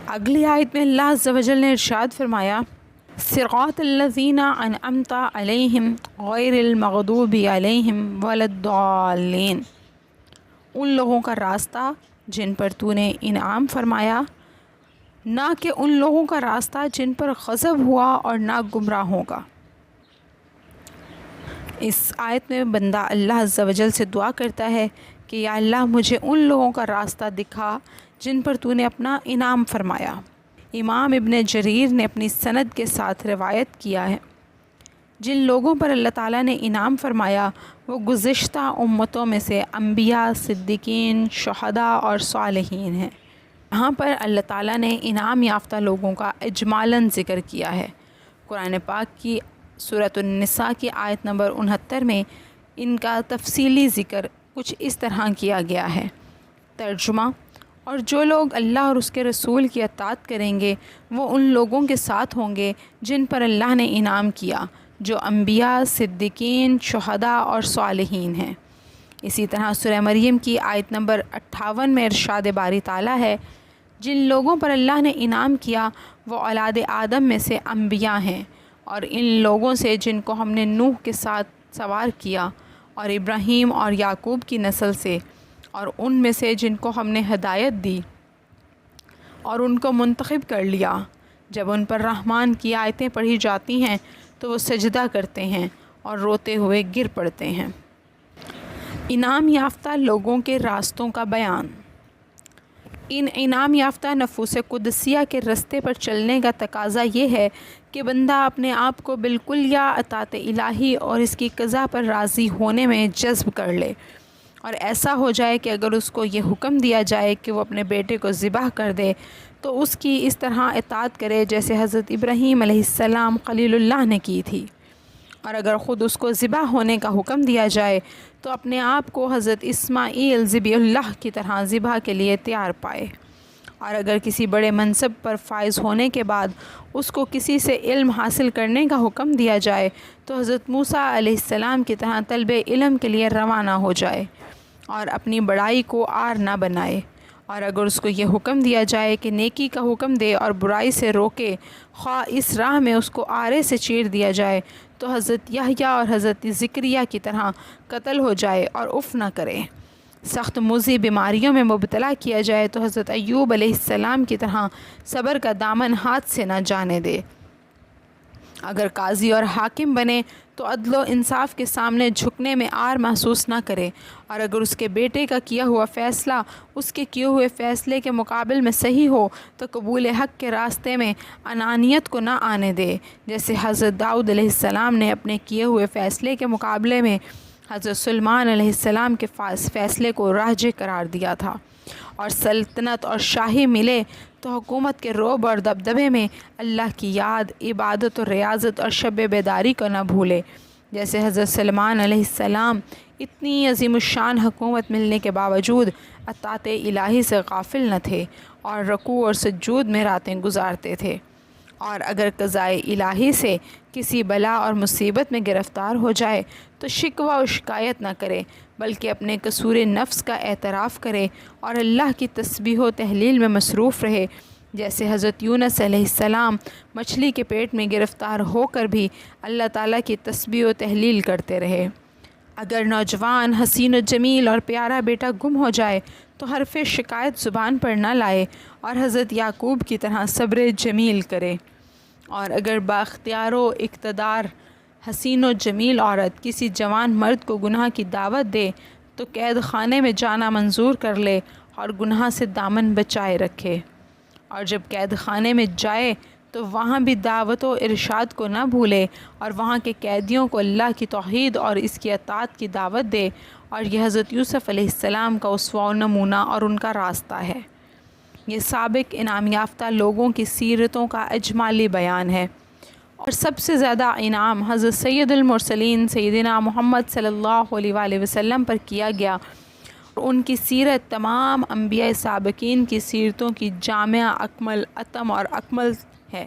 اگلی آیت میں اللہ عز و جل نے ارشاد فرمایا، صراط الذین انعمت علیہم غیر المغضوب علیہم ولا الضالین، ان لوگوں کا راستہ جن پر تو نے انعام فرمایا، نہ کہ ان لوگوں کا راستہ جن پر غضب ہوا اور نہ گمراہوں کا۔ اس آیت میں بندہ اللہ عز و جل سے دعا کرتا ہے کہ یا اللہ مجھے ان لوگوں کا راستہ دکھا جن پر تو نے اپنا انعام فرمایا۔ امام ابن جریر نے اپنی سند کے ساتھ روایت کیا ہے، جن لوگوں پر اللہ تعالیٰ نے انعام فرمایا وہ گزشتہ امتوں میں سے انبیاء، صدیقین، شہداء اور صالحین ہیں۔ یہاں پر اللہ تعالیٰ نے انعام یافتہ لوگوں کا اجمالاً ذکر کیا ہے۔ قرآن پاک کی سورۃ النساء کی آیت نمبر 69 میں ان کا تفصیلی ذکر کچھ اس طرح کیا گیا ہے۔ ترجمہ: اور جو لوگ اللہ اور اس کے رسول کی اطاعت کریں گے وہ ان لوگوں کے ساتھ ہوں گے جن پر اللہ نے انعام کیا، جو انبیاء، صدیقین، شہداء اور صالحین ہیں۔ اسی طرح سورہ مریم کی آیت نمبر 58 میں ارشاد باری تعالیٰ ہے، جن لوگوں پر اللہ نے انعام کیا وہ اولاد آدم میں سے انبیاء ہیں، اور ان لوگوں سے جن کو ہم نے نوح کے ساتھ سوار کیا، اور ابراہیم اور یعقوب کی نسل سے، اور ان میں سے جن کو ہم نے ہدایت دی اور ان کو منتخب کر لیا۔ جب ان پر رحمان کی آیتیں پڑھی جاتی ہیں تو وہ سجدہ کرتے ہیں اور روتے ہوئے گر پڑتے ہیں۔ انعام یافتہ لوگوں کے راستوں کا بیان۔ ان انعام یافتہ نفوس قدسیہ کے رستے پر چلنے کا تقاضا یہ ہے کہ بندہ اپنے آپ کو بالکلیہ اطاعت الہی اور اس کی قضا پر راضی ہونے میں جذب کر لے، اور ایسا ہو جائے کہ اگر اس کو یہ حکم دیا جائے کہ وہ اپنے بیٹے کو ذبح کر دے تو اس کی اس طرح اطاعت کرے جیسے حضرت ابراہیم علیہ السلام خلیل اللہ نے کی تھی، اور اگر خود اس کو ذبح ہونے کا حکم دیا جائے تو اپنے آپ کو حضرت اسماعیل ذبیح اللہ کی طرح ذبح کے لیے تیار پائے، اور اگر کسی بڑے منصب پر فائز ہونے کے بعد اس کو کسی سے علم حاصل کرنے کا حکم دیا جائے تو حضرت موسیٰ علیہ السلام کی طرح طلب علم کے لیے روانہ ہو جائے اور اپنی بڑائی کو عار نہ بنائے، اور اگر اس کو یہ حکم دیا جائے کہ نیکی کا حکم دے اور برائی سے روکے، خواہ اس راہ میں اس کو آرے سے چیر دیا جائے تو حضرت یحییٰ اور حضرت زکریا کی طرح قتل ہو جائے اور اف نہ کرے، سخت مضر بیماریوں میں مبتلا کیا جائے تو حضرت ایوب علیہ السلام کی طرح صبر کا دامن ہاتھ سے نہ جانے دے، اگر قاضی اور حاکم بنے تو عدل و انصاف کے سامنے جھکنے میں عار محسوس نہ کرے، اور اگر اس کے بیٹے کا کیا ہوا فیصلہ اس کے کیے ہوئے فیصلے کے مقابل میں صحیح ہو تو قبول حق کے راستے میں انانیت کو نہ آنے دے، جیسے حضرت داؤد علیہ السلام نے اپنے کیے ہوئے فیصلے کے مقابلے میں حضرت سلیمان علیہ السلام کے فیصلے کو راجح قرار دیا تھا، اور سلطنت اور شاہی ملے تو حکومت کے رعب اور دبدبے میں اللہ کی یاد، عبادت اور ریاضت اور شب بیداری کو نہ بھولے، جیسے حضرت سلیمان علیہ السلام اتنی عظیم الشان حکومت ملنے کے باوجود اطاعت الہی سے غافل نہ تھے اور رکوع اور سجود میں راتیں گزارتے تھے، اور اگر قضائے الہی سے کسی بلا اور مصیبت میں گرفتار ہو جائے تو شکوہ و شکایت نہ کرے بلکہ اپنے قصور نفس کا اعتراف کرے اور اللہ کی تسبیح و تہلیل میں مصروف رہے، جیسے حضرت یونس علیہ السلام مچھلی کے پیٹ میں گرفتار ہو کر بھی اللہ تعالیٰ کی تسبیح و تہلیل کرتے رہے۔ اگر نوجوان حسین و جمیل اور پیارا بیٹا گم ہو جائے تو حرف شکایت زبان پر نہ لائے اور حضرت یعقوب کی طرح صبر جمیل کرے، اور اگر بااختیار و اقتدار حسین و جمیل عورت کسی جوان مرد کو گناہ کی دعوت دے تو قید خانے میں جانا منظور کر لے اور گناہ سے دامن بچائے رکھے، اور جب قید خانے میں جائے تو وہاں بھی دعوت و ارشاد کو نہ بھولے اور وہاں کے قیدیوں کو اللہ کی توحید اور اس کی اطاعت کی دعوت دے، اور یہ حضرت یوسف علیہ السلام کا اسوہ و نمونہ اور ان کا راستہ ہے۔ یہ سابق انعام یافتہ لوگوں کی سیرتوں کا اجمالی بیان ہے، اور سب سے زیادہ انعام حضرت سید المرسلین سیدنا محمد صلی اللہ علیہ وآلہ وسلم پر کیا گیا، اور ان کی سیرت تمام انبیاء سابقین کی سیرتوں کی جامع، اکمل، اتم اور اکمل ہے،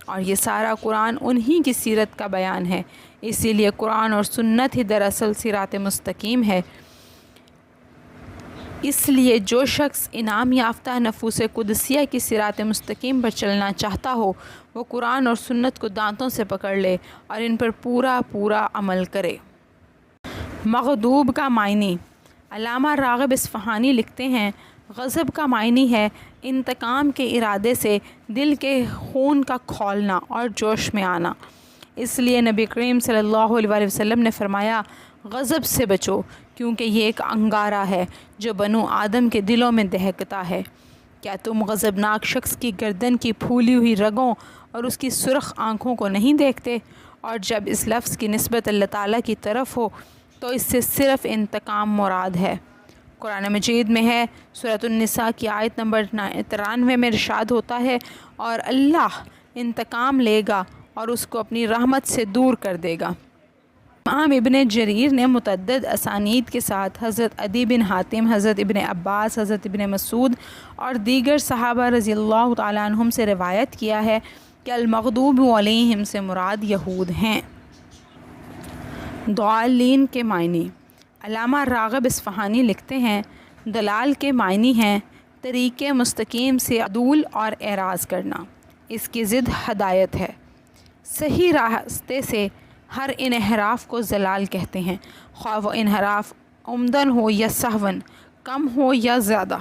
اور یہ سارا قرآن انہی کی سیرت کا بیان ہے، اسی لیے قرآن اور سنت ہی دراصل صراط مستقیم ہے۔ اس لیے جو شخص انعام یافتہ نفوس قدسیہ کی صراط مستقیم پر چلنا چاہتا ہو وہ قرآن اور سنت کو دانتوں سے پکڑ لے اور ان پر پورا عمل کرے۔ مغضوب کا معنی۔ علامہ راغب اصفہانی لکھتے ہیں غضب کا معنی ہے انتقام کے ارادے سے دل کے خون کا کھولنا اور جوش میں آنا۔ اس لیے نبی کریم صلی اللہ علیہ وسلم نے فرمایا غضب سے بچو کیونکہ یہ ایک انگارہ ہے جو بنو آدم کے دلوں میں دہکتا ہے۔ کیا تم غضبناک شخص کی گردن کی پھولی ہوئی رگوں اور اس کی سرخ آنکھوں کو نہیں دیکھتے؟ اور جب اس لفظ کی نسبت اللہ تعالیٰ کی طرف ہو تو اس سے صرف انتقام مراد ہے۔ قرآن مجید میں ہے، سورۃ النساء کی آیت نمبر 93 میں ارشاد ہوتا ہے اور اللہ انتقام لے گا اور اس کو اپنی رحمت سے دور کر دے گا۔ امام ابن جریر نے متعدد اسانید کے ساتھ حضرت عدی بن حاتم، حضرت ابن عباس، حضرت ابن مسعود اور دیگر صحابہ رضی اللہ تعالیٰ عنہم سے روایت کیا ہے کہ المغضوب علیہم سے مراد یہود ہیں۔ ضالین کے معنی۔ علامہ راغب اصفہانی لکھتے ہیں دلال کے معنی ہیں طریق مستقیم سے عدول اور اعراض کرنا۔ اس کی ضد ہدایت ہے۔ صحیح راستے سے ہر انحراف کو ضلال کہتے ہیں، خواہ وہ انحراف عمدن ہو یا سہون، کم ہو یا زیادہ۔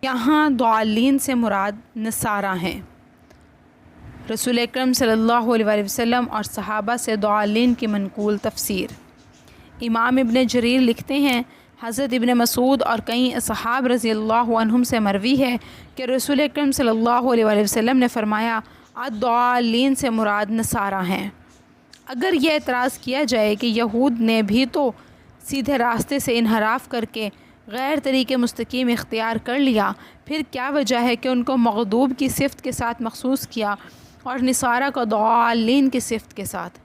یہاں ضالین سے مراد نصارہ ہیں۔ رسول اکرم صلی اللہ علیہ وسلم اور صحابہ سے ضالین کی منقول تفسیر۔ امام ابن جریر لکھتے ہیں حضرت ابن مسعود اور کئی اصحاب رضی اللہ عنہم سے مروی ہے کہ رسول اکرم صلی اللہ علیہ وسلم نے فرمایا الضالین سے مراد نصارہ ہیں۔ اگر یہ اعتراض کیا جائے کہ یہود نے بھی تو سیدھے راستے سے انحراف کر کے غیر طریق مستقیم اختیار کر لیا، پھر کیا وجہ ہے کہ ان کو مغضوب کی صفت کے ساتھ مخصوص کیا اور نصارہ کو ضالین کی صفت کے ساتھ؟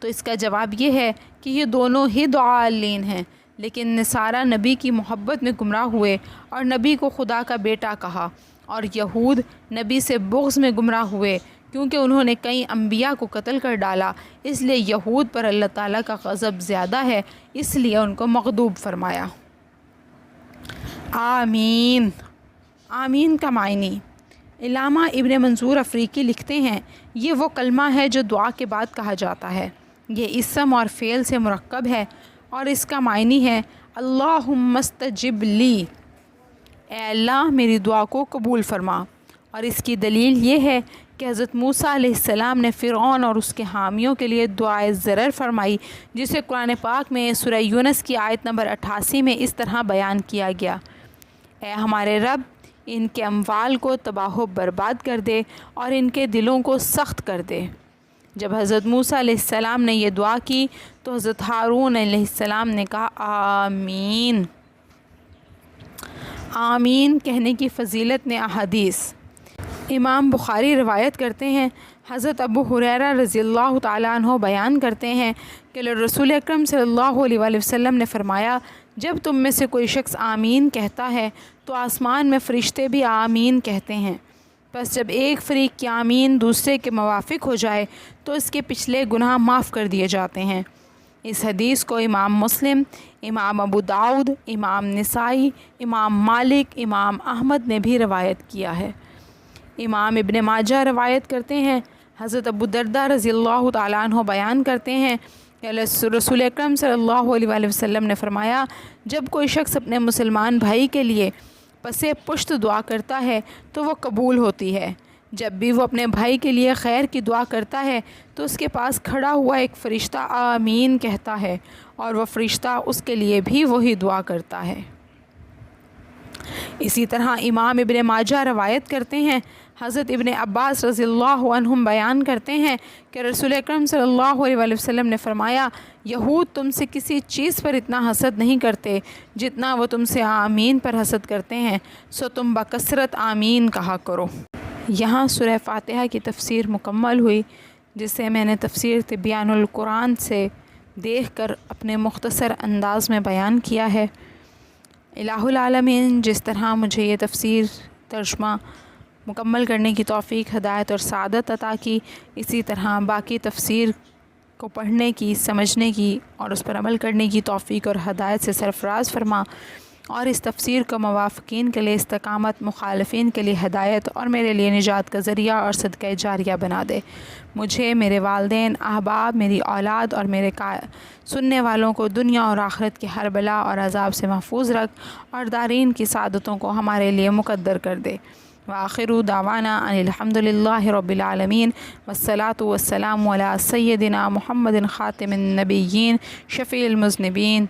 تو اس کا جواب یہ ہے کہ یہ دونوں ہی ضالین ہیں، لیکن نصارہ نبی کی محبت میں گمراہ ہوئے اور نبی کو خدا کا بیٹا کہا، اور یہود نبی سے بغض میں گمراہ ہوئے کیونکہ انہوں نے کئی انبیاء کو قتل کر ڈالا۔ اس لیے یہود پر اللہ تعالیٰ کا غضب زیادہ ہے، اس لیے ان کو مغضوب فرمایا۔ آمین۔ آمین کا معنی۔ علامہ ابن منظور افریقی لکھتے ہیں یہ وہ کلمہ ہے جو دعا کے بعد کہا جاتا ہے۔ یہ اسم اور فعل سے مرکب ہے اور اس کا معنی ہے اللہم استجب لی، اے اللہ میری دعا کو قبول فرما۔ اور اس کی دلیل یہ ہے کہ حضرت موسیٰ علیہ السلام نے فرعون اور اس کے حامیوں کے لیے دعائے ضرر فرمائی، جسے قرآن پاک میں سورہ یونس کی آیت نمبر 88 میں اس طرح بیان کیا گیا، اے ہمارے رب ان کے اموال کو تباہ و برباد کر دے اور ان کے دلوں کو سخت کر دے۔ جب حضرت موسیٰ علیہ السلام نے یہ دعا کی تو حضرت ہارون علیہ السلام نے کہا آمین۔ آمین کہنے کی فضیلت میں احادیث۔ امام بخاری روایت کرتے ہیں حضرت ابو ہریرہ رضی اللہ تعالیٰ عنہ بیان کرتے ہیں کہ رسول اکرم صلی اللہ علیہ وسلم نے فرمایا جب تم میں سے کوئی شخص آمین کہتا ہے تو آسمان میں فرشتے بھی آمین کہتے ہیں، پس جب ایک فریق کی آمین دوسرے کے موافق ہو جائے تو اس کے پچھلے گناہ معاف کر دیے جاتے ہیں۔ اس حدیث کو امام مسلم، امام ابو داؤد، امام نسائی، امام مالک، امام احمد نے بھی روایت کیا ہے۔ امام ابن ماجہ روایت کرتے ہیں حضرت ابو درداء رضی اللہ تعالیٰ عنہ بیان کرتے ہیں کہ رسول اکرم صلی اللہ علیہ وسلم نے فرمایا جب کوئی شخص اپنے مسلمان بھائی کے لیے پسے پشت دعا کرتا ہے تو وہ قبول ہوتی ہے۔ جب بھی وہ اپنے بھائی کے لیے خیر کی دعا کرتا ہے تو اس کے پاس کھڑا ہوا ایک فرشتہ آمین کہتا ہے اور وہ فرشتہ اس کے لیے بھی وہی دعا کرتا ہے۔ اسی طرح امام ابن ماجہ روایت کرتے ہیں حضرت ابن عباس رضی اللہ عنہم بیان کرتے ہیں کہ رسول اکرم صلی اللہ علیہ وسلم نے فرمایا یہود تم سے کسی چیز پر اتنا حسد نہیں کرتے جتنا وہ تم سے آمین پر حسد کرتے ہیں، سو تم بکثرت آمین کہا کرو۔ یہاں سورہ فاتحہ کی تفسیر مکمل ہوئی، جسے میں نے تفسیر تبیان القرآن سے دیکھ کر اپنے مختصر انداز میں بیان کیا ہے۔ الہ العالمین جس طرح مجھے یہ تفسیر ترجمہ مکمل کرنے کی توفیق، ہدایت اور سعادت عطا کی، اسی طرح باقی تفسیر کو پڑھنے کی، سمجھنے کی اور اس پر عمل کرنے کی توفیق اور ہدایت سے سرفراز فرما، اور اس تفسیر کو موافقین کے لیے استقامت، مخالفین کے لیے ہدایت اور میرے لیے نجات کا ذریعہ اور صدقہ جاریہ بنا دے۔ مجھے، میرے والدین، احباب، میری اولاد اور میرے سننے والوں کو دنیا اور آخرت کی ہر بلا اور عذاب سے محفوظ رکھ اور دارین کی سعادتوں کو ہمارے لیے مقدر کر دے۔ وآخر دعوانا ان الحمد للہ رب العالمین والصلاة والسلام علی سیدنا محمد خاتم النبیین شفیع المذنبین